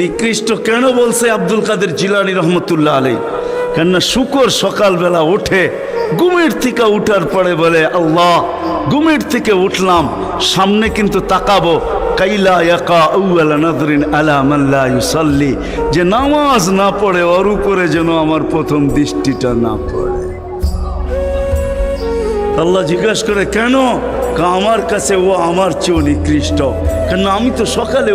নিকৃষ্ট কেন বলছে আব্দুল কাদের জিলানী রহমতুল্লাহ আলাইহি? কেননা শুকর সকালবেলা ওঠে, ঘুমের থেকে উঠার পরে বলে আল্লাহ ঘুমের থেকে উঠলাম, সামনে কিন্তু তাকাবো কাইলা ইয়াকা আউয়ালা নাযরিন আলা মান লা ইউসাল্লি, যে নামাজ না পড়ে ওর উপরে যেন আমার প্রথম দৃষ্টিটা না পড়ে। আল্লাহ জিজ্ঞাসা করে কেন? আমার কাছে ও আমার চেয়েও নিকৃষ্ট, কেন আমি তো সকালে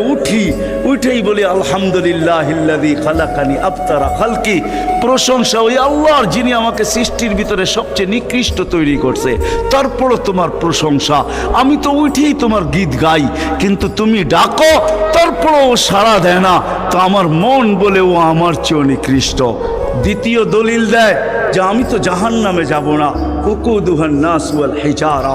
উঠেই বলি আলহামদুলিল্লাহিল্লাযী খালাকানি আবতারা খালকি, প্রশংসা ওই আল্লাহর যিনি আমাকে সৃষ্টির ভিতরে সবচেয়ে নিকৃষ্ট তৈরি করছে, তারপরও তোমার প্রশংসা। আমি তো উঠেই তোমার গীত গাই, কিন্তু তুমি ডাকো তারপরও ও সাড়া দেয় না, তো আমার মন বলে ও আমার চেয়েও নিকৃষ্ট। দ্বিতীয় দলিল দেয় যে আমি তো জাহান্নামে যাব না, উকুদুহান নাস ওয়াল হিজারা,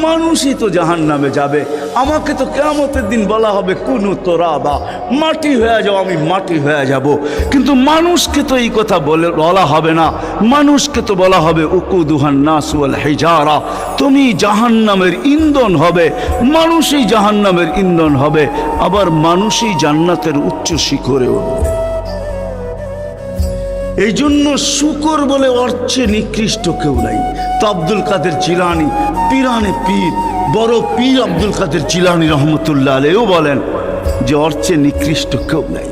মানুষই তো জাহান্নামে যাবে। আমাকে তো কিয়ামতের দিন বলা হবে কুনু তুরাবা, মাটি হয়ে যাও, আমি মাটি হয়ে যাব। কিন্তু মানুষকে তো এই কথা বলা হবে না, মানুষকে তো বলা হবে উকুদুহান নাস ওয়াল হিজারা, তুমি জাহান্নামের ইন্ধন হবে, মানুষই জাহান্নামের ইন্ধন হবে, আবার মানুষই জান্নাতের উচ্চ শিখরে উঠবে। এই জন্য শুকর বলে অর্চে নিকৃষ্ট কেউ নাই। তো আব্দুল কাদের জিলানী পীরানে পীর, বড় পীর আব্দুল কাদের জিলানী রহমতুল্লাহ আলাইহিও বলেন যে অর্চে নিকৃষ্ট কেউ নাই।